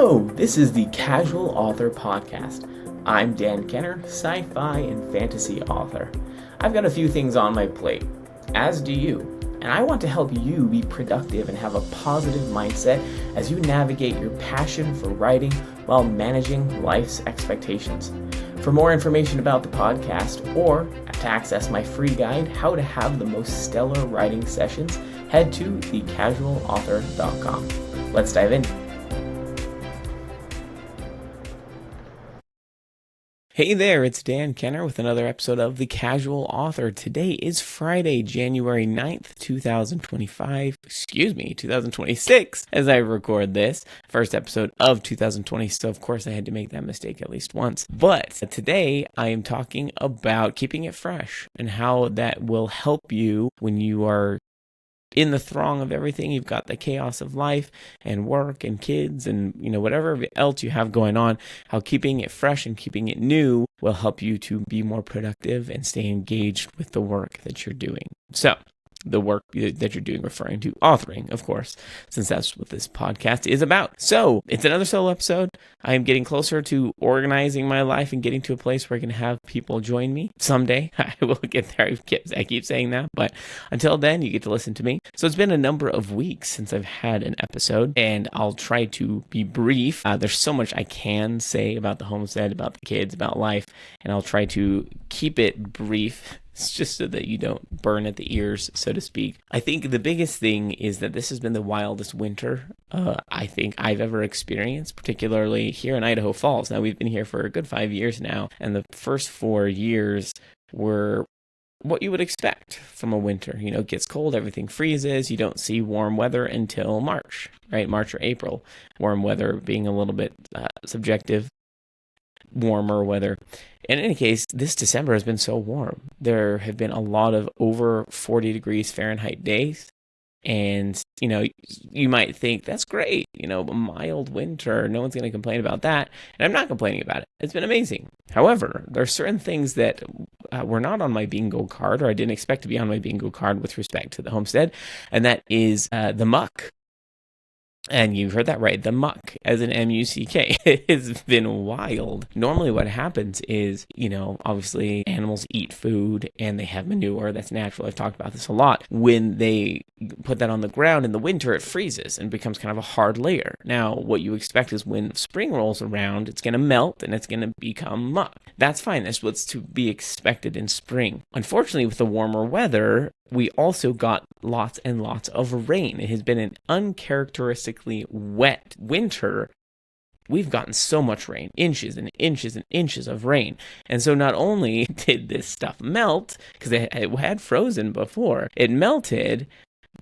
Hello, this is the Casual Author Podcast. I'm Dan Kenner, sci-fi and fantasy author. I've got a few things on my plate, as do you, and I want to help you be productive and have a positive mindset as you navigate your passion for writing while managing life's expectations. For more information about the podcast or to access my free guide, How to Have the Most Stellar Writing Sessions, head to thecasualauthor.com. Let's dive in. Hey there, it's Dan Kenner with another episode of The Casual Author. Today is Friday, January 9th, 2026, as I record this. First episode of 2020, so of course I had to make that mistake at least once. But today I am talking about keeping it fresh and how that will help you when you are in the throng of everything. You've got the chaos of life and work and kids and whatever else you have going on, how keeping it fresh and keeping it new will help you to be more productive and stay engaged with the work that you're doing. So the work that you're doing, referring to authoring, of course, since that's what this podcast is about. So it's another solo episode. I am getting closer to organizing my life and getting to a place where I can have people join me. Someday I will get there. I keep saying that, but until then, you get to listen to me. So it's been a number of weeks since I've had an episode, and I'll try to be brief. There's so much I can say about the homestead, about the kids, about life, and I'll try to keep it brief. It's just so that you don't burn at the ears, so to speak. I think the biggest thing is that this has been the wildest winter I think I've ever experienced, particularly here in Idaho Falls. Now, we've been here for a good 5 years now, and the first 4 years were what you would expect from a winter. It gets cold, everything freezes, you don't see warm weather until March, right? March or April. Warm weather being a little bit subjective. Warmer weather. In any case, this December has been so warm. There have been a lot of over 40 degrees Fahrenheit days. And, you might think that's great, a mild winter. No one's going to complain about that. And I'm not complaining about it. It's been amazing. However, there are certain things that were not on my bingo card, or I didn't expect to be on my bingo card with respect to the homestead. And that is the muck. And you heard that right, the muck, as in M-U-C-K. It's been wild. Normally what happens is, obviously animals eat food and they have manure. That's natural. I've talked about this a lot. When they put that on the ground in the winter, it freezes and becomes kind of a hard layer. Now, what you expect is when spring rolls around, it's going to melt and it's going to become muck. That's fine. That's what's to be expected in spring. Unfortunately, with the warmer weather, we also got lots and lots of rain. It has been an uncharacteristically wet winter. We've gotten so much rain, inches and inches and inches of rain. And so not only did this stuff melt, because it had frozen before, it melted,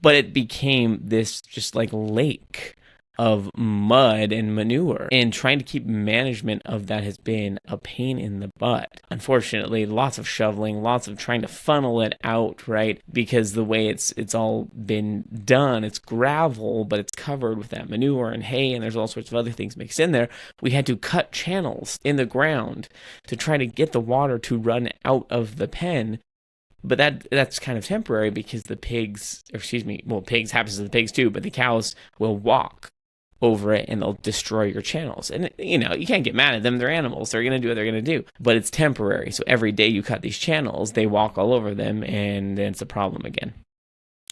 but it became this just like lake of mud and manure, and trying to keep management of that has been a pain in the butt. Unfortunately, lots of shoveling, lots of trying to funnel it out, right? Because the way it's all been done, it's gravel, but it's covered with that manure and hay, and there's all sorts of other things mixed in there. We had to cut channels in the ground to try to get the water to run out of the pen. But that's kind of temporary because the pigs happens to the pigs too, but the cows will walk over it and they'll destroy your channels. And you can't get mad at them. They're animals. They're going to do what they're going to do. But it's temporary. So every day you cut these channels, they walk all over them and then it's a problem again.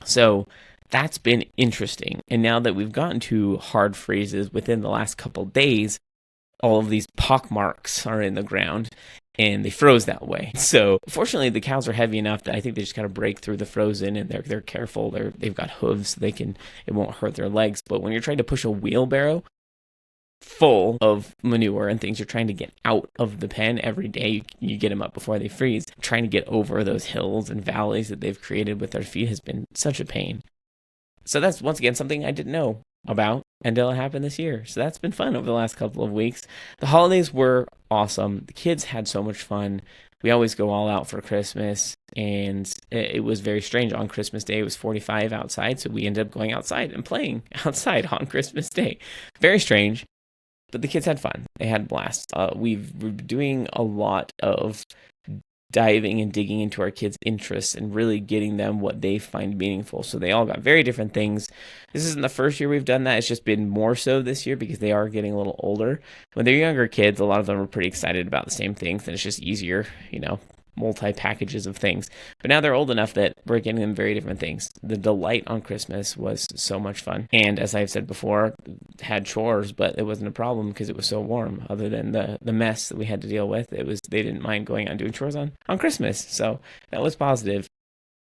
So that's been interesting. And now that we've gotten to hard freezes within the last couple days, all of these pock marks are in the ground and they froze that way. So fortunately, the cows are heavy enough that I think they just kind of break through the frozen, and they're careful. They've got hooves, so it won't hurt their legs. But when you're trying to push a wheelbarrow full of manure and things you're trying to get out of the pen every day, you get them up before they freeze. Trying to get over those hills and valleys that they've created with their feet has been such a pain. So that's, once again, something I didn't know about until it happened this year. So that's been fun over the last couple of weeks. The holidays were awesome. The kids had so much fun. We always go all out for Christmas, and it was very strange. On Christmas Day, it was 45 outside, so we ended up going outside and playing outside on Christmas Day. Very strange, but the kids had fun. They had blasts. We've been doing a lot of diving and digging into our kids' interests and really getting them what they find meaningful. So they all got very different things. This isn't the first year we've done that. It's just been more so this year because they are getting a little older. When they're younger kids, a lot of them are pretty excited about the same things, and it's just easier, multi-packages of things. But now they're old enough that we're getting them very different things. The delight on Christmas was so much fun. And as I've said before, had chores, but it wasn't a problem because it was so warm. Other than the mess that we had to deal with, they didn't mind going out and doing chores on Christmas. So that was positive.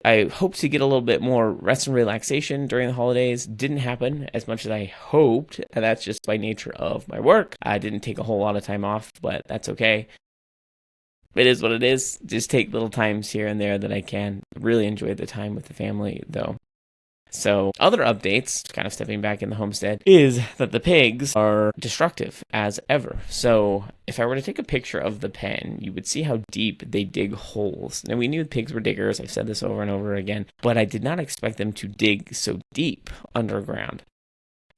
I hope to get a little bit more rest and relaxation during the holidays. Didn't happen as much as I hoped. That's just by nature of my work. I didn't take a whole lot of time off, but that's okay. It is what it is. Just take little times here and there that I can. Really enjoy the time with the family, though. So, other updates, kind of stepping back in the homestead, is that the pigs are destructive as ever. So, if I were to take a picture of the pen, you would see how deep they dig holes. Now, we knew pigs were diggers. I've said this over and over again, but I did not expect them to dig so deep underground.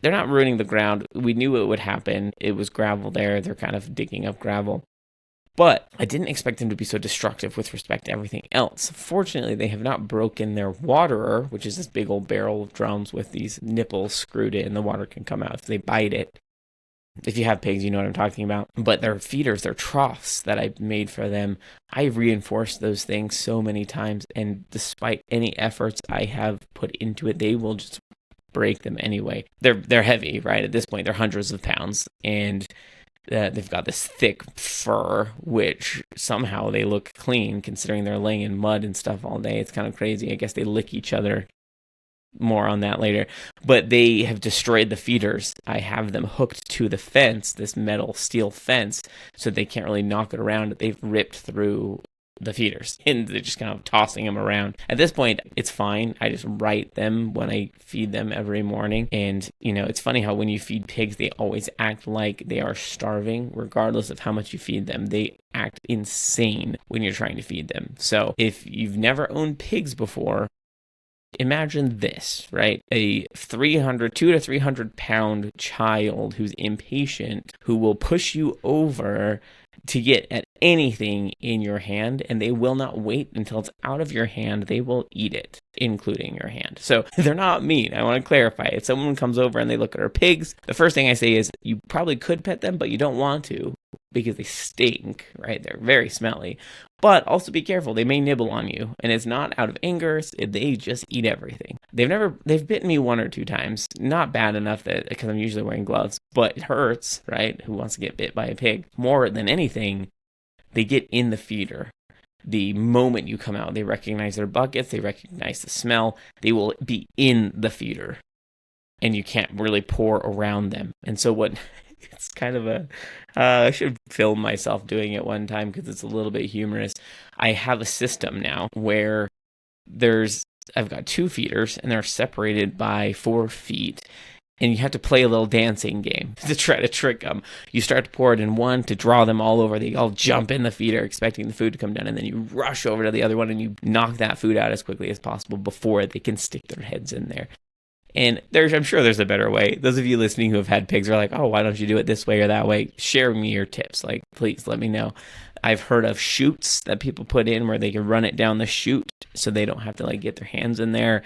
They're not ruining the ground. We knew it would happen. It was gravel there. They're kind of digging up gravel. But I didn't expect them to be so destructive with respect to everything else. Fortunately, they have not broken their waterer, which is this big old barrel of drums with these nipples screwed in. The water can come out if they bite it. If you have pigs, you know what I'm talking about. But their feeders, their troughs that I made for them, I reinforced those things so many times. And despite any efforts I have put into it, they will just break them anyway. They're heavy, right? At this point, they're hundreds of pounds. And they've got this thick fur, which somehow they look clean considering they're laying in mud and stuff all day. It's kind of crazy. I guess they lick each other. More on that later. But they have destroyed the feeders. I have them hooked to the fence, this metal steel fence, so they can't really knock it around. They've ripped through the feeders and they're just kind of tossing them around. At this point, it's fine. I just right them when I feed them every morning. And, it's funny how when you feed pigs, they always act like they are starving, regardless of how much you feed them. They act insane when you're trying to feed them. So if you've never owned pigs before, imagine this, right? A 200 to 300 pound child who's impatient, who will push you over to get at anything in your hand, and they will not wait until it's out of your hand. They will eat it, including your hand. So they're not mean. I want to clarify. If someone comes over and they look at our pigs, the first thing I say is you probably could pet them, but you don't want to because they stink, right? They're very smelly. But also be careful. They may nibble on you, and it's not out of anger. They just eat everything. They've bitten me 1 or 2 times. Not bad enough that because I'm usually wearing gloves, but it hurts, right? Who wants to get bit by a pig? More than anything, they get in the feeder. The moment you come out, they recognize their buckets. They recognize the smell. They will be in the feeder, and you can't really pour around them. And so it's kind of I should film myself doing it one time because it's a little bit humorous. I have a system now where I've got 2 feeders and they're separated by 4 feet. And you have to play a little dancing game to try to trick them. You start to pour it in one to draw them all over. They all jump in the feeder expecting the food to come down. And then you rush over to the other one and you knock that food out as quickly as possible before they can stick their heads in there. And I'm sure there's a better way. Those of you listening who have had pigs are like, oh, why don't you do it this way or that way? Share me your tips. Please let me know. I've heard of chutes that people put in where they can run it down the chute so they don't have to get their hands in there.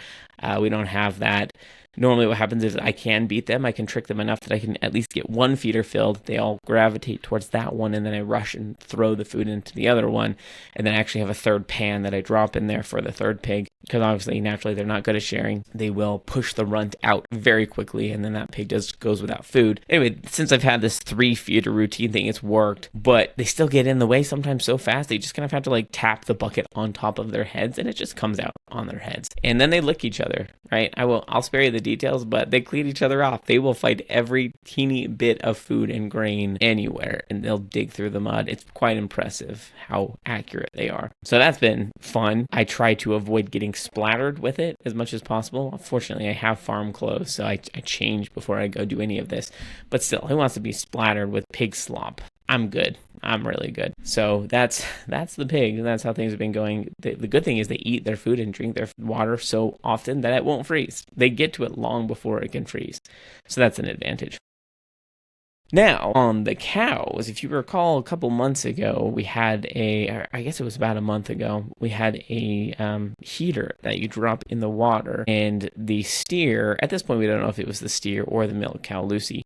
We don't have that. Normally what happens is I can beat them. I can trick them enough that I can at least get one feeder filled. They all gravitate towards that one, and then I rush and throw the food into the other one. And then I actually have a third pan that I drop in there for the third pig, because obviously, naturally, they're not good at sharing. They will push the runt out very quickly, and then that pig goes without food. Anyway, since I've had this 3 feeder routine thing, it's worked, but they still get in the way sometimes so fast, they just kind of have to tap the bucket on top of their heads, and it just comes out on their heads. And then they lick each other, right? I'll spare you the details, but they clean each other off. They will find every teeny bit of food and grain anywhere, and they'll dig through the mud. It's quite impressive how accurate they are. So that's been fun. I try to avoid getting splattered with it as much as possible. Unfortunately, I have farm clothes, so I change before I go do any of this. But still, who wants to be splattered with pig slop? I'm good. I'm really good. So that's the pig, and that's how things have been going. The good thing is they eat their food and drink their water so often that it won't freeze. They get to it long before it can freeze. So that's an advantage. Now, on the cows, if you recall, a couple months ago, we had I guess it was about a month ago, we had a heater that you drop in the water, and the steer, at this point, we don't know if it was the steer or the milk cow, Lucy,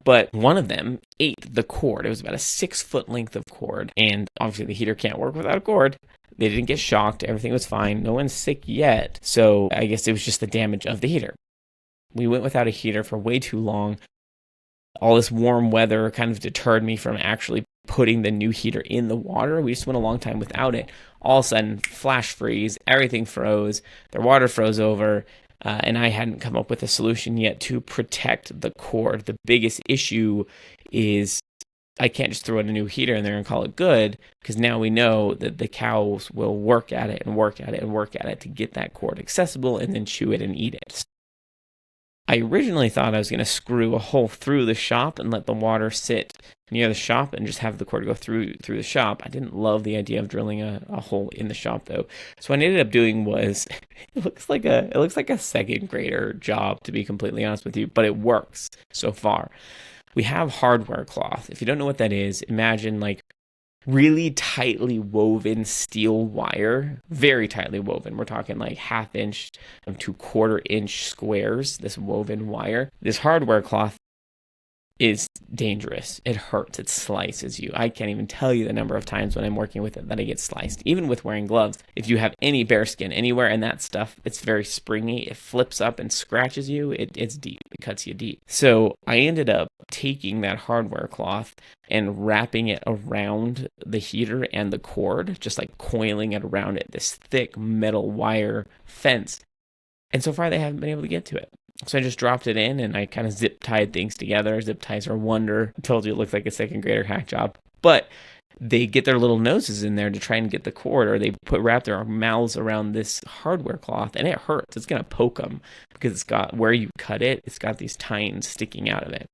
but one of them ate the cord. It was about a 6-foot length of cord, and obviously the heater can't work without a cord. They didn't get shocked. Everything was fine. No one's sick yet, so I guess it was just the damage of the heater. We went without a heater for way too long. All this warm weather kind of deterred me from actually putting the new heater in the water. We just went a long time without it. All of a sudden, flash freeze, everything froze, their water froze over, and I hadn't come up with a solution yet to protect the cord. The biggest issue is I can't just throw in a new heater in there and call it good, because now we know that the cows will work at it and work at it and work at it to get that cord accessible and then chew it and eat it. I originally thought I was going to screw a hole through the shop and let the water sit near the shop and just have the cord go through the shop. I didn't love the idea of drilling a hole in the shop though. So what I ended up doing was it looks like a second grader job, to be completely honest with you, but it works so far. We have hardware cloth. If you don't know what that is, imagine like really tightly woven steel wire, very tightly woven. We're talking like 1/2 inch to 1/4 inch squares, this woven wire. This hardware cloth is dangerous. It hurts. It slices you. I can't even tell you the number of times when I'm working with it that I get sliced, even with wearing gloves. If you have any bare skin anywhere in that stuff, it's very springy. It flips up and scratches you. It's deep. It cuts you deep. So I ended up taking that hardware cloth and wrapping it around the heater and the cord, just like coiling it around it, this thick metal wire fence. And so far, they haven't been able to get to it. So I just dropped it in and I kind of zip tied things together. Zip ties are a wonder. I told you it looked like a second grader hack job. But they get their little noses in there to try and get the cord, or they wrap their mouths around this hardware cloth, and it hurts. It's going to poke them because it's got, where you cut it, it's got these tines sticking out of it.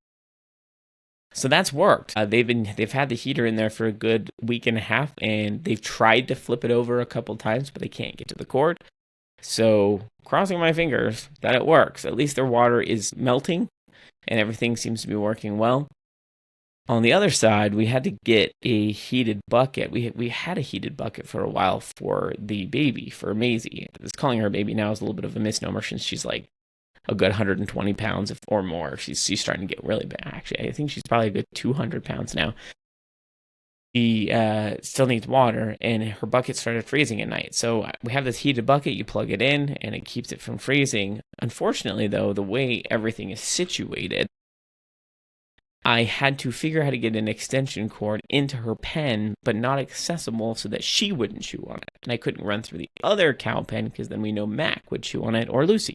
So that's worked. They've had the heater in there for a good week and a half, and they've tried to flip it over a couple times, but they can't get to the cord. So crossing my fingers that it works. At least their water is melting and everything seems to be working well. On the other side, we had to get a heated bucket. We had a heated bucket for a while for the baby, for Maisie. Just calling her baby now is a little bit of a misnomer since she's like a good 120 pounds or more. She's starting to get really bad. Actually, I think she's probably a good 200 pounds now. She still needs water, and her bucket started freezing at night. So we have this heated bucket. You plug it in, and it keeps it from freezing. Unfortunately, though, the way everything is situated, I had to figure out how to get an extension cord into her pen, but not accessible so that she wouldn't chew on it. And I couldn't run through the other cow pen because then we know Mac would chew on it, or Lucy.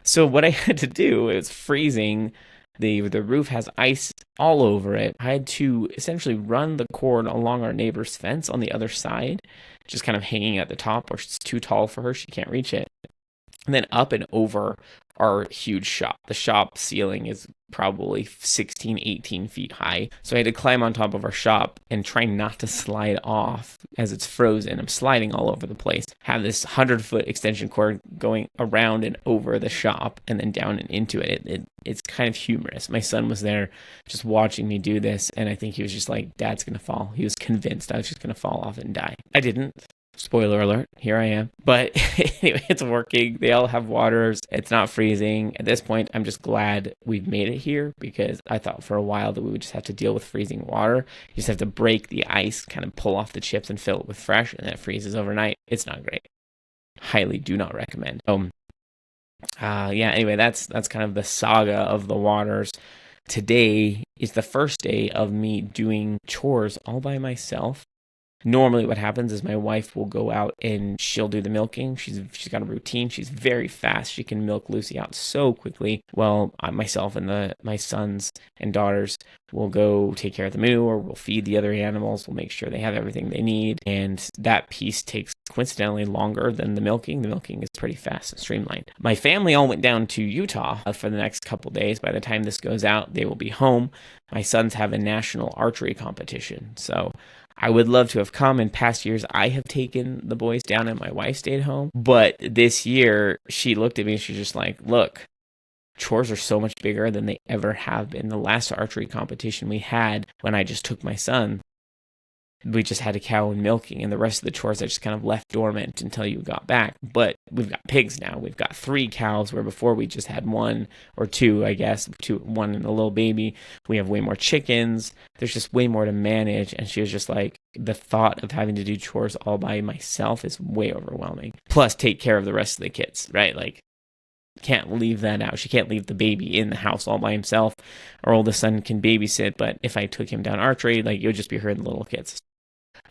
So what I had to do is freezing. The roof has ice all over it. I had to essentially run the cord along our neighbor's fence on the other side, just kind of hanging at the top, or it's too tall for her. She can't reach it. And then up and over our huge shop. The shop ceiling is probably 16, 18 feet high. So I had to climb on top of our shop and try not to slide off as it's frozen. I'm sliding all over the place. Have this 100-foot extension cord going around and over the shop and then down and into it. It's kind of humorous. My son was there just watching me do this, and I think he was just like, Dad's going to fall. He was convinced I was just going to fall off and die. I didn't. Spoiler alert, here I am. But anyway, it's working. They all have waters. It's not freezing. At this point, I'm just glad we've made it here, because I thought for a while that we would just have to deal with freezing water. You just have to break the ice, kind of pull off the chips and fill it with fresh, and then it freezes overnight. It's not great. Highly do not recommend. Anyway, that's kind of the saga of the waters. Today is the first day of me doing chores all by myself. Normally what happens is my wife will go out and she'll do the milking. She's got a routine. She's very fast. She can milk Lucy out so quickly. Well, myself and my sons and daughters will go take care of the moo, or we'll feed the other animals. We'll make sure they have everything they need. And that piece takes coincidentally longer than the milking. The milking is pretty fast and streamlined. My family all went down to Utah for the next couple days. By the time this goes out, they will be home. My sons have a national archery competition. So I would love to have come. In past years, I have taken the boys down and my wife stayed home. But this year, she looked at me and she's just like, look, chores are so much bigger than they ever have been. The last archery competition we had, when I just took my son, we just had a cow and milking, and the rest of the chores I just kind of left dormant until you got back. But we've got pigs now. We've got 3 cows, where before we just had 1 or 2, I guess, 1 and a little baby. We have way more chickens. There's just way more to manage. And she was just like, the thought of having to do chores all by myself is way overwhelming. Plus, take care of the rest of the kids, right? Like, can't leave that out. She can't leave the baby in the house all by himself. Our oldest son can babysit, but if I took him down archery, like, it would just be her and the little kids.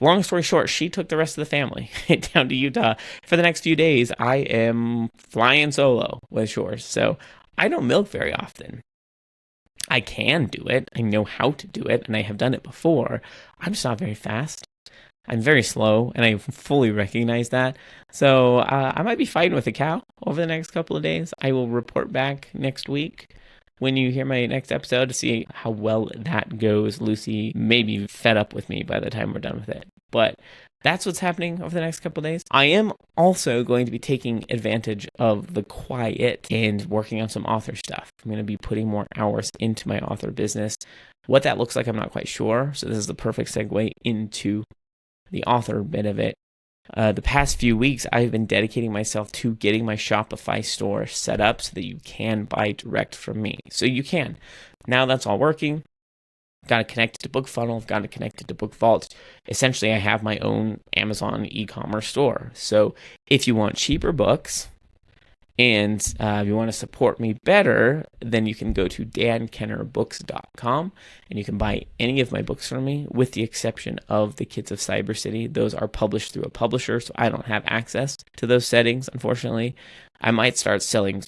Long story short, she took the rest of the family down to Utah. For the next few days, I am flying solo with chores. So I don't milk very often. I can do it. I know how to do it, and I have done it before. I'm just not very fast. I'm very slow, and I fully recognize that. So I might be fighting with a cow over the next couple of days. I will report back next week when you hear my next episode to see how well that goes. Lucy may be fed up with me by the time we're done with it. But that's what's happening over the next couple of days. I am also going to be taking advantage of the quiet and working on some author stuff. I'm going to be putting more hours into my author business. What that looks like, I'm not quite sure. So this is the perfect segue into the author bit of it. The past few weeks, I've been dedicating myself to getting my Shopify store set up so that you can buy direct from me. So you can. Now that's all working. Got it connected to BookFunnel, got it connected to BookVault. Essentially, I have my own Amazon e-commerce store. So if you want cheaper books and you want to support me better, then you can go to dankennerbooks.com and you can buy any of my books from me, with the exception of The Kids of Cyber City. Those are published through a publisher, so I don't have access to those settings, unfortunately. I might start selling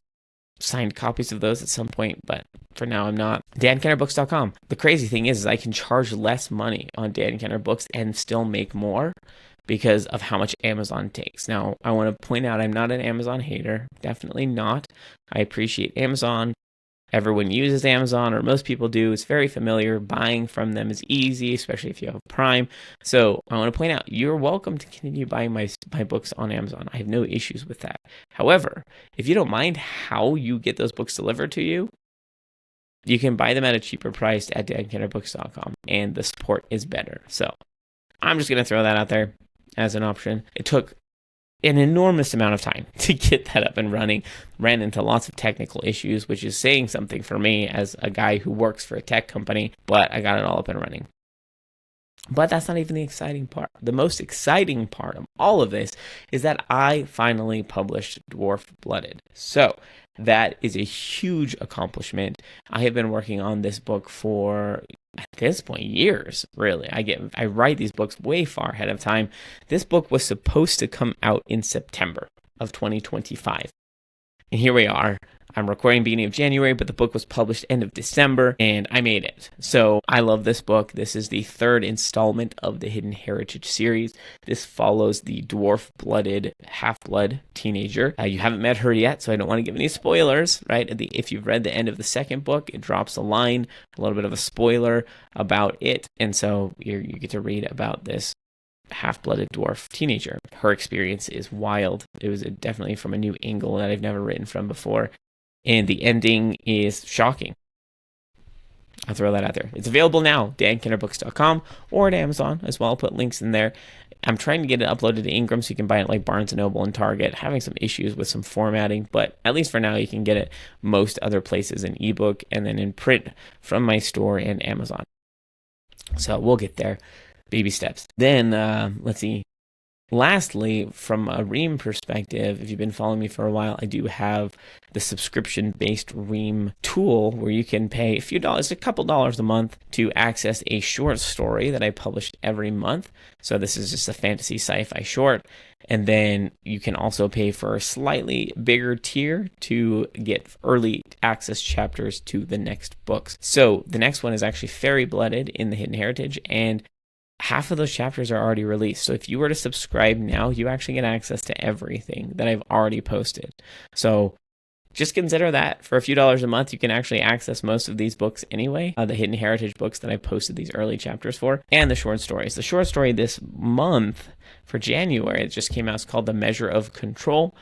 signed copies of those at some point, but for now I'm not. dankennerbooks.com. The crazy thing is I can charge less money on Dan Kenner Books and still make more because of how much Amazon takes. Now, I want to point out I'm not an Amazon hater. Definitely not. I appreciate Amazon. Everyone uses Amazon, or most people do. It's very familiar. Buying from them is easy, especially if you have Prime. So I want to point out, you're welcome to continue buying my books on Amazon. I have no issues with that. However, if you don't mind how you get those books delivered to you, you can buy them at a cheaper price at dankennerbooks.com, and the support is better. So I'm just going to throw that out there as an option. It took an enormous amount of time to get that up and running. Ran into lots of technical issues, which is saying something for me as a guy who works for a tech company, but I got it all up and running. But that's not even the exciting part. The most exciting part of all of this is that I finally published Dwarf Blooded. So that is a huge accomplishment. I have been working on this book for, at this point, years, really. I write these books way far ahead of time. This book was supposed to come out in September of 2025. And here we are. I'm recording beginning of January, but the book was published end of December, and I made it. So I love this book. This is the 3rd installment of the Hidden Heritage series. This follows the Dwarf Blooded half-blood teenager. You haven't met her yet, so I don't want to give any spoilers, right? If you've read the end of the 2nd book, it drops a line, a little bit of a spoiler about it, and so you get to read about this half-blooded dwarf teenager. Her experience is wild. It was definitely from a new angle that I've never written from before. And the ending is shocking. I'll throw that out there. It's available now, dankennerbooks.com, or at Amazon as well. I'll put links in there. I'm trying to get it uploaded to Ingram so you can buy it like Barnes & Noble and Target. Having some issues with some formatting, but at least for now you can get it most other places in ebook and then in print from my store and Amazon. So we'll get there. Baby steps. Then, let's see. Lastly, from a Ream perspective, if you've been following me for a while, I do have the subscription-based Ream tool where you can pay a few dollars, a couple dollars a month, to access a short story that I publish every month. So this is just a fantasy sci-fi short. And then you can also pay for a slightly bigger tier to get early access chapters to the next books. So the next one is actually Fairy Blooded in the Hidden Heritage, and half of those chapters are already released. So if you were to subscribe now, you actually get access to everything that I've already posted. So just consider that for a few dollars a month, you can actually access most of these books anyway. The Hidden Heritage books that I posted these early chapters for, and the short stories. The short story this month for January, it just came out, it's called The Measure of Control.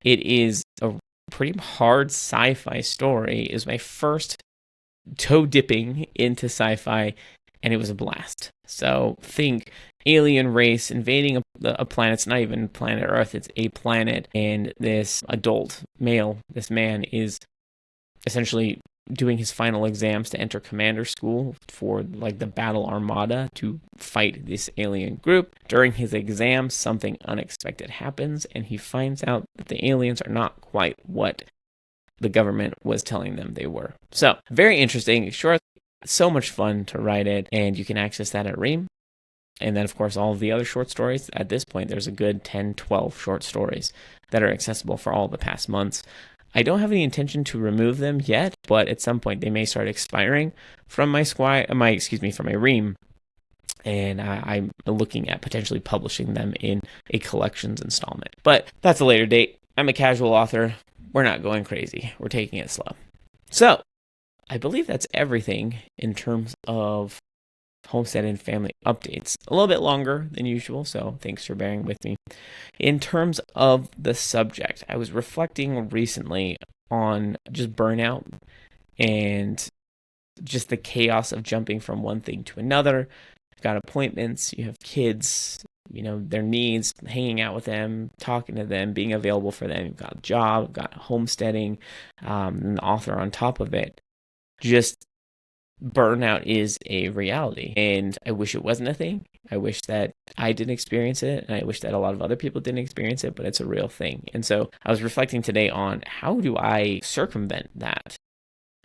It is a pretty hard sci-fi story. It was my first toe dipping into sci-fi, and it was a blast. So think alien race invading a planet. It's not even planet Earth, it's a planet, and this adult male, this man, is essentially doing his final exams to enter commander school for like the battle armada to fight this alien group. During his exams, something unexpected happens, and he finds out that the aliens are not quite what the government was telling them they were. So very interesting, short, so much fun to write it, and you can access that at Ream. And then, of course, all of the other short stories. At this point, there's a good 10, 12 short stories that are accessible for all the past months. I don't have any intention to remove them yet, but at some point they may start expiring from my Ream, and I'm looking at potentially publishing them in a collections installment. But that's a later date. I'm a casual author. We're not going crazy. We're taking it slow. So I believe that's everything in terms of homestead and family updates. A little bit longer than usual, so thanks for bearing with me. In terms of the subject, I was reflecting recently on just burnout and just the chaos of jumping from one thing to another. You've got appointments, you have kids, their needs, hanging out with them, talking to them, being available for them. You've got a job, you've got homesteading, and the author on top of it. Just burnout is a reality, and I wish it wasn't a thing. I wish that I didn't experience it, and I wish that a lot of other people didn't experience it, but it's a real thing. And so I was reflecting today on how do I circumvent that?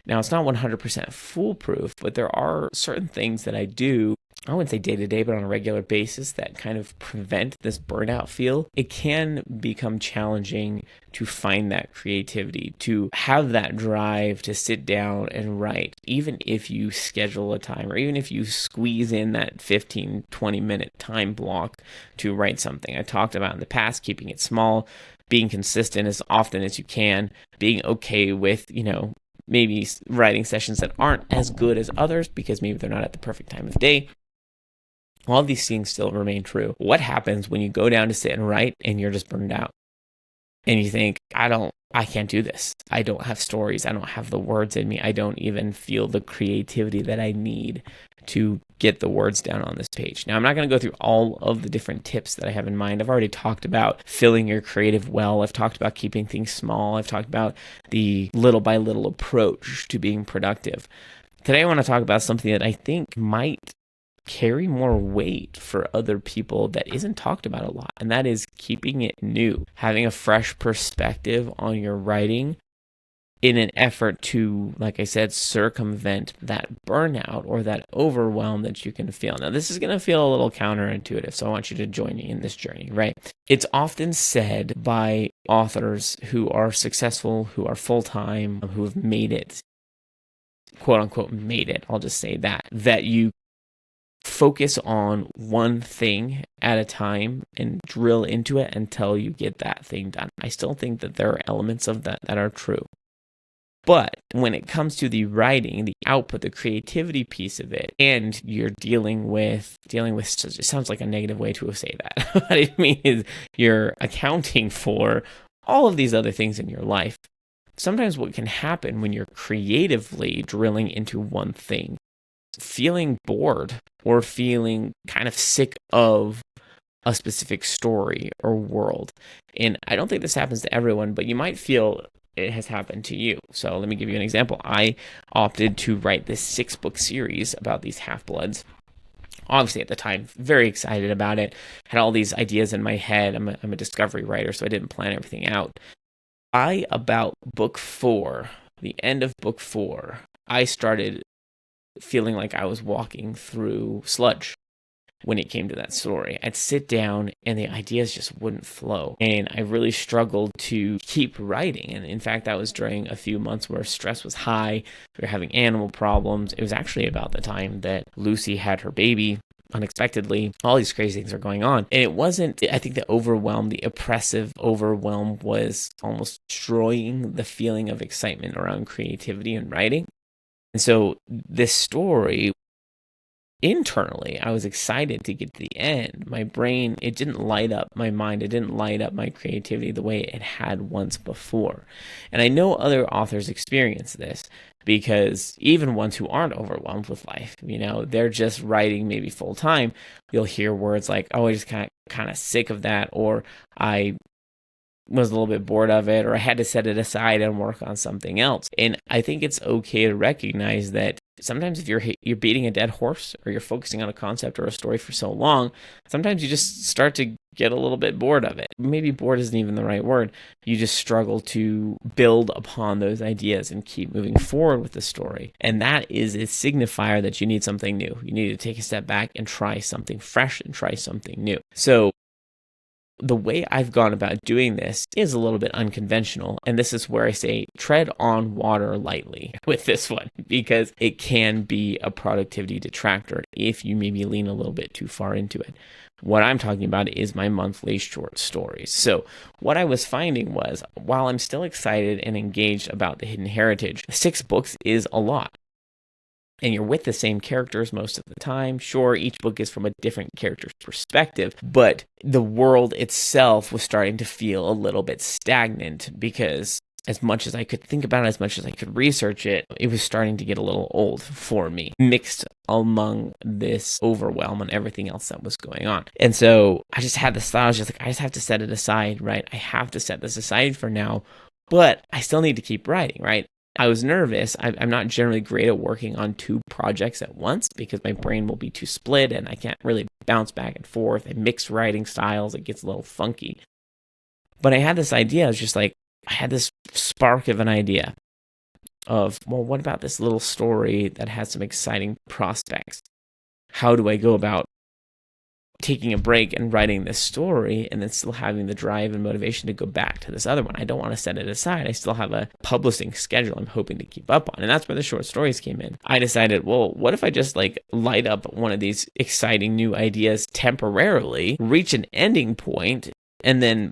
Now, it's not 100% foolproof, but there are certain things that I do, I wouldn't say day to day, but on a regular basis that kind of prevent this burnout feel. It can become challenging to find that creativity, to have that drive to sit down and write, even if you schedule a time or even if you squeeze in that 15, 20-minute time block to write something. I talked about in the past, keeping it small, being consistent as often as you can, being okay with, maybe writing sessions that aren't as good as others because maybe they're not at the perfect time of day. All of these things still remain true. What happens when you go down to sit and write and you're just burned out? And you think, I can't do this. I don't have stories. I don't have the words in me. I don't even feel the creativity that I need to get the words down on this page. Now, I'm not going to go through all of the different tips that I have in mind. I've already talked about filling your creative well. I've talked about keeping things small. I've talked about the little by little approach to being productive. Today, I want to talk about something that I think might carry more weight for other people that isn't talked about a lot, and that is keeping it new, having a fresh perspective on your writing in an effort to, like I said, circumvent that burnout or that overwhelm that you can feel. Now, this is going to feel a little counterintuitive, so I want you to join me in this journey, right? It's often said by authors who are successful, who are full-time, who have made it, quote unquote, made it, I'll just say that you focus on one thing at a time and drill into it until you get that thing done. I still think that there are elements of that are true. But when it comes to the writing, the output, the creativity piece of it, and you're dealing with, it sounds like a negative way to say that. What I mean is you're accounting for all of these other things in your life. Sometimes what can happen when you're creatively drilling into one thing, feeling bored or feeling kind of sick of a specific story or world. And I don't think this happens to everyone, but you might feel it has happened to you. So let me give you an example. I opted to write this 6-book series about these half-bloods. Obviously, at the time, very excited about it. Had all these ideas in my head. I'm a discovery writer, so I didn't plan everything out. About book 4, the end of book 4, I started feeling like I was walking through sludge when it came to that story. I'd sit down and the ideas just wouldn't flow. And I really struggled to keep writing. And in fact, that was during a few months where stress was high. We were having animal problems. It was actually about the time that Lucy had her baby unexpectedly. All these crazy things are going on. And it wasn't, I think the oppressive overwhelm was almost destroying the feeling of excitement around creativity and writing. And so this story internally, I was excited to get to the end. My brain, it didn't light up my mind. It didn't light up my creativity the way it had once before. And I know other authors experience this because even ones who aren't overwhelmed with life, they're just writing maybe full time. You'll hear words like, oh, I just kind of sick of that, or I was a little bit bored of it, or I had to set it aside and work on something else. And I think it's okay to recognize that sometimes if you're beating a dead horse, or you're focusing on a concept or a story for so long, sometimes you just start to get a little bit bored of it. Maybe bored isn't even the right word. You just struggle to build upon those ideas and keep moving forward with the story. And that is a signifier that you need something new. You need to take a step back and try something fresh and try something new. So the way I've gone about doing this is a little bit unconventional, and this is where I say tread on water lightly with this one, because it can be a productivity detractor if you maybe lean a little bit too far into it. What I'm talking about is my monthly short stories. So what I was finding was, while I'm still excited and engaged about the hidden heritage, 6 books is a lot. And you're with the same characters most of the time. Sure, each book is from a different character's perspective, but the world itself was starting to feel a little bit stagnant, because as much as I could think about it, as much as I could research it, it was starting to get a little old for me, mixed among this overwhelm and everything else that was going on. And so I just had this thought, I was just like, I just have to set it aside, right? I have to set this aside for now, but I still need to keep writing, right? I was nervous. I'm not generally great at working on 2 projects at once, because my brain will be too split and I can't really bounce back and forth. I mix writing styles. It gets a little funky. But I had this idea. I was just like, I had this spark of an idea of, well, what about this little story that has some exciting prospects? How do I go about taking a break and writing this story and then still having the drive and motivation to go back to this other one? I don't want to set it aside. I still have a publishing schedule I'm hoping to keep up on. And that's where the short stories came in. I decided, well, what if I just light up one of these exciting new ideas temporarily, reach an ending point, and then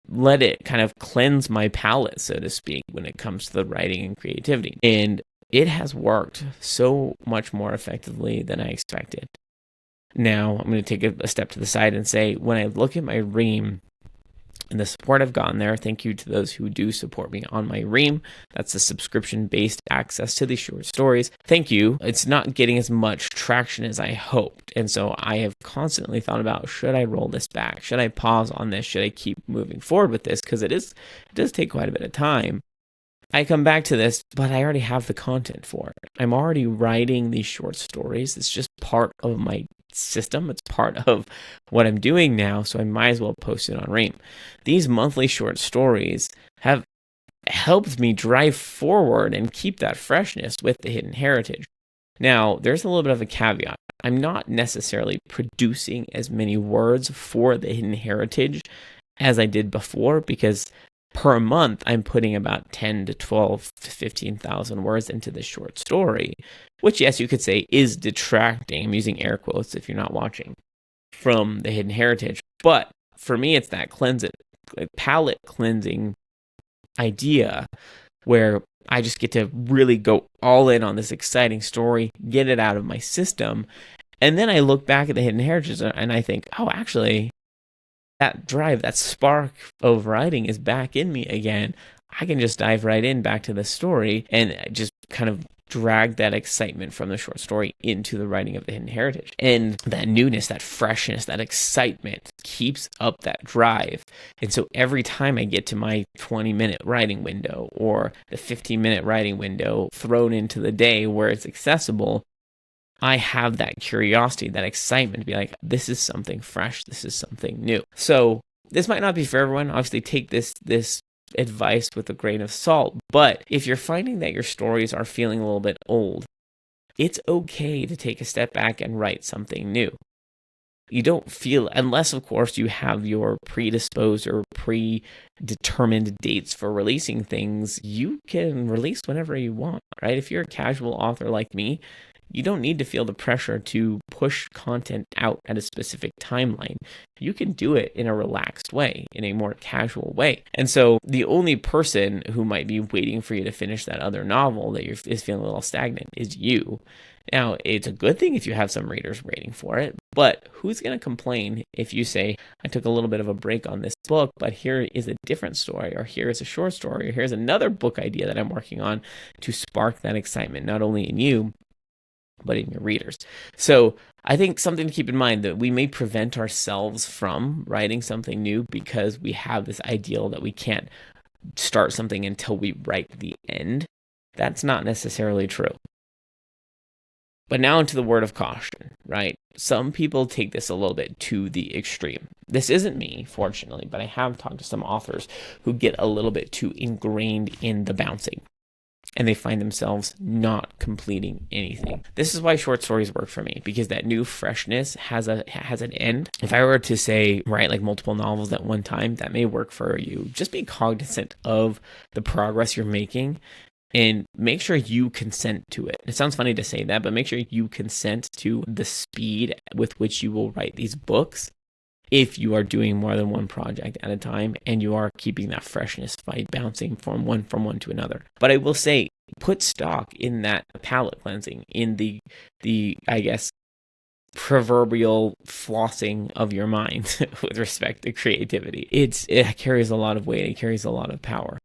let it kind of cleanse my palate, so to speak, when it comes to the writing and creativity. And it has worked so much more effectively than I expected. Now, I'm going to take a step to the side and say, when I look at my Ream and the support I've gotten there, thank you to those who do support me on my Ream. That's a subscription-based access to these short stories. Thank you. It's not getting as much traction as I hoped. And so I have constantly thought about, should I roll this back? Should I pause on this? Should I keep moving forward with this? Because it does take quite a bit of time. I come back to this, but I already have the content for it. I'm already writing these short stories. It's just part of my system. It's part of what I'm doing now, so I might as well post it on Ream. These monthly short stories have helped me drive forward and keep that freshness with the hidden heritage. Now, there's a little bit of a caveat. I'm not necessarily producing as many words for the hidden heritage as I did before, because per month, I'm putting about 10 to 12 to 15,000 words into this short story, which, yes, you could say is detracting. I'm using air quotes if you're not watching, from the hidden heritage. But for me, it's that palate cleansing idea where I just get to really go all in on this exciting story, get it out of my system. And then I look back at the hidden heritage and I think, oh, actually, that drive, that spark of writing is back in me again. I can just dive right in back to the story and just kind of drag that excitement from the short story into the writing of the hidden heritage. And that newness, that freshness, that excitement keeps up that drive. And so every time I get to my 20-minute writing window or the 15-minute writing window thrown into the day where it's accessible, I have that curiosity, that excitement to be like, this is something fresh, this is something new. So this might not be for everyone. Obviously, take this advice with a grain of salt. But if you're finding that your stories are feeling a little bit old, it's okay to take a step back and write something new. You don't feel, unless, of course, you have your predisposed or predetermined dates for releasing things, you can release whenever you want, right? If you're a casual author like me, You don't need to feel the pressure to push content out at a specific timeline. You can do it in a relaxed way, in a more casual way. And so the only person who might be waiting for you to finish that other novel that is feeling a little stagnant is you. Now, it's a good thing if you have some readers waiting for it, but who's going to complain if you say, I took a little bit of a break on this book, but here is a different story, or here is a short story, or here's another book idea that I'm working on to spark that excitement, not only in you, but in your readers. So I think something to keep in mind that we may prevent ourselves from writing something new because we have this ideal that we can't start something until we write the end. That's not necessarily true. But now into the word of caution, right? Some people take this a little bit to the extreme. This isn't me, fortunately, but I have talked to some authors who get a little bit too ingrained in the bouncing, and they find themselves not completing anything. This is why short stories work for me, because that new freshness has an end. If I were to say write like multiple novels at one time, that may work for you. Just be cognizant of the progress you're making and make sure you consent to it. It sounds funny to say that, but make sure you consent to the speed with which you will write these books if you are doing more than one project at a time and you are keeping that freshness by bouncing from one to another. But I will say, put stock in that palate cleansing, in the I guess, proverbial flossing of your mind with respect to creativity. It carries a lot of weight. It carries a lot of power.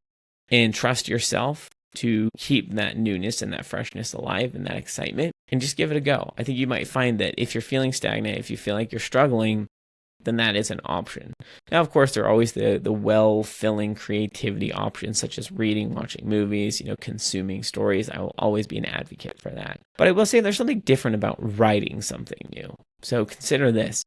And trust yourself to keep that newness and that freshness alive and that excitement, and just give it a go. I think you might find that if you're feeling stagnant, if you feel like you're struggling, then that is an option. Now, of course, there are always the well-filling creativity options, such as reading, watching movies, consuming stories. I will always be an advocate for that. But I will say there's something different about writing something new. So consider this.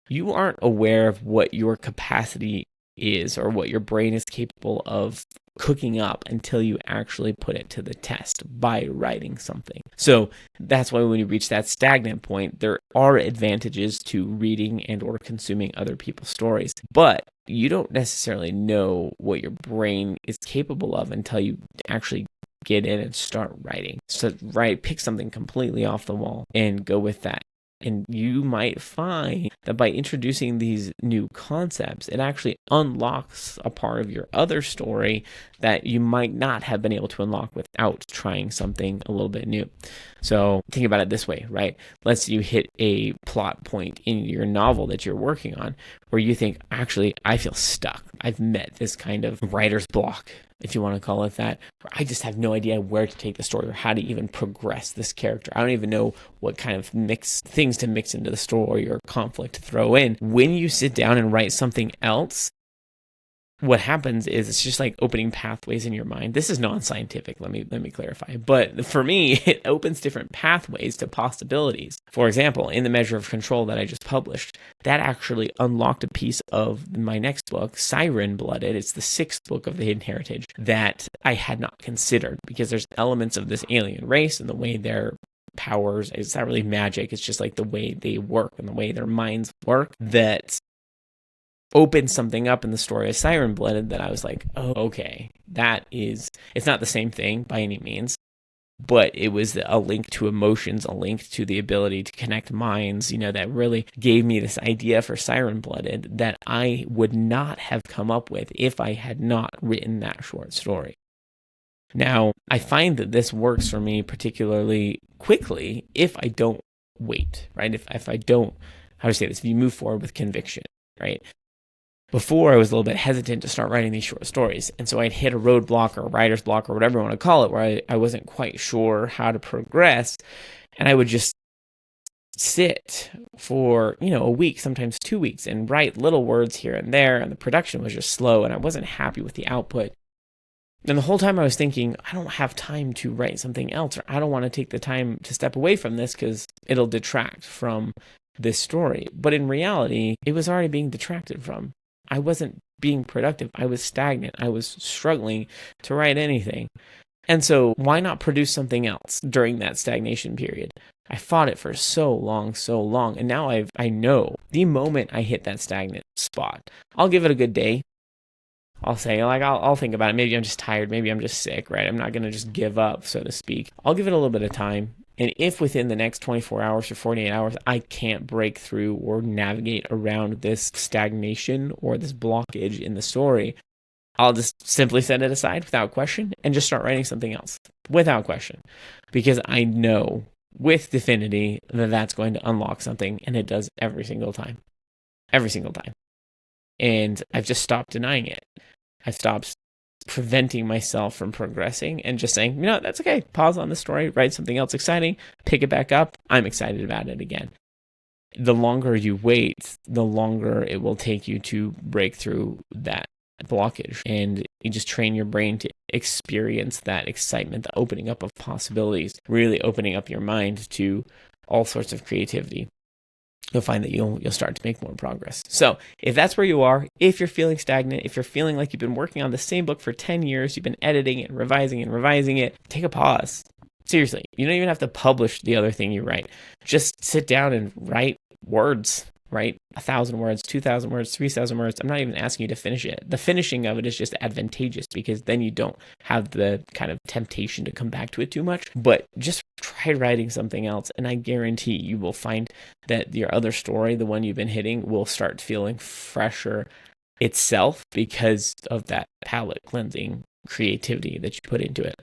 You aren't aware of what your capacity is or what your brain is capable of cooking up until you actually put it to the test by writing something. So that's why when you reach that stagnant point, there are advantages to reading and or consuming other people's stories, but you don't necessarily know what your brain is capable of until you actually get in and start writing. So pick something completely off the wall and go with that. And you might find that by introducing these new concepts, it actually unlocks a part of your other story that you might not have been able to unlock without trying something a little bit new. So think about it this way, right? Let's say you hit a plot point in your novel that you're working on where you think, actually, I feel stuck. I've met this kind of writer's block, if you want to call it that, where I just have no idea where to take the story or how to even progress this character. I don't even know what kind of things to mix into the story or conflict to throw in. When you sit down and write something else, what happens is it's just like opening pathways in your mind. This is non-scientific, let me clarify. But for me, it opens different pathways to possibilities. For example, in the Measure of Control that I just published, that actually unlocked a piece of my next book, Siren Blooded. It's the 6th book of the Hidden Heritage that I had not considered, because there's elements of this alien race and the way their powers, it's not really magic, it's just like the way they work and the way their minds work, that opened something up in the story of Siren Blooded that I was like, oh, okay, it's not the same thing by any means, but it was a link to emotions, a link to the ability to connect minds, that really gave me this idea for Siren Blooded that I would not have come up with if I had not written that short story. Now, I find that this works for me particularly quickly if I don't wait, right? If I don't, how to say this, if you move forward with conviction, right? Before, I was a little bit hesitant to start writing these short stories, and so I'd hit a roadblock or a writer's block or whatever you want to call it, where I wasn't quite sure how to progress, and I would just sit for, a week, sometimes 2 weeks, and write little words here and there, and the production was just slow, and I wasn't happy with the output. And the whole time I was thinking, I don't have time to write something else, or I don't want to take the time to step away from this because it'll detract from this story. But in reality, it was already being detracted from. I wasn't being productive. I was stagnant. I was struggling to write anything. And so why not produce something else during that stagnation period? I fought it for so long. And now I know the moment I hit that stagnant spot, I'll give it a good day. I'll say, I'll think about it. Maybe I'm just tired. Maybe I'm just sick, right? I'm not going to just give up, so to speak. I'll give it a little bit of time. And if within the next 24 hours or 48 hours, I can't break through or navigate around this stagnation or this blockage in the story, I'll just simply set it aside without question and just start writing something else without question. Because I know with definity that that's going to unlock something, and it does every single time. Every single time. And I've just stopped denying it. I've stopped preventing myself from progressing and just saying, that's okay. Pause on the story, write something else exciting, pick it back up. I'm excited about it again. The longer you wait, the longer it will take you to break through that blockage. And you just train your brain to experience that excitement, the opening up of possibilities, really opening up your mind to all sorts of creativity. You'll find that you'll start to make more progress. So if that's where you are, if you're feeling stagnant, if you're feeling like you've been working on the same book for 10 years, you've been editing it and revising it, take a pause. Seriously, you don't even have to publish the other thing you write. Just sit down and write words. Write 1,000 words, 2,000 words, 3,000 words. I'm not even asking you to finish it. The finishing of it is just advantageous because then you don't have the kind of temptation to come back to it too much. But just try writing something else, and I guarantee you will find that your other story, the one you've been hitting, will start feeling fresher itself because of that palate cleansing creativity that you put into it.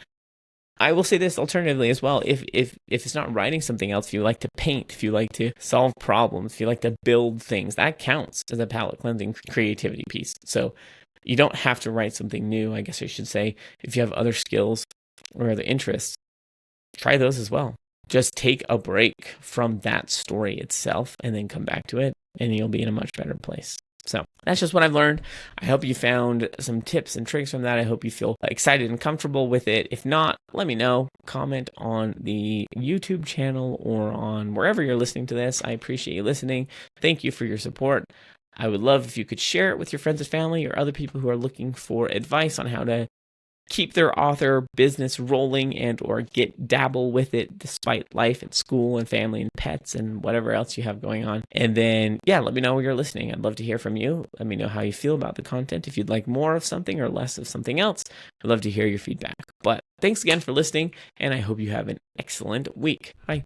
I will say this alternatively as well. If it's not writing something else, if you like to paint, if you like to solve problems, if you like to build things, that counts as a palate cleansing creativity piece. So you don't have to write something new, I guess I should say. If you have other skills or other interests, try those as well. Just take a break from that story itself and then come back to it, and you'll be in a much better place. So that's just what I've learned. I hope you found some tips and tricks from that. I hope you feel excited and comfortable with it. If not, let me know. Comment on the YouTube channel or on wherever you're listening to this. I appreciate you listening. Thank you for your support. I would love if you could share it with your friends and family or other people who are looking for advice on how to keep their author business rolling and or dabble with it despite life and school and family and pets and whatever else you have going on. And then, let me know where you're listening. I'd love to hear from you. Let me know how you feel about the content. If you'd like more of something or less of something else, I'd love to hear your feedback. But thanks again for listening, and I hope you have an excellent week. Bye.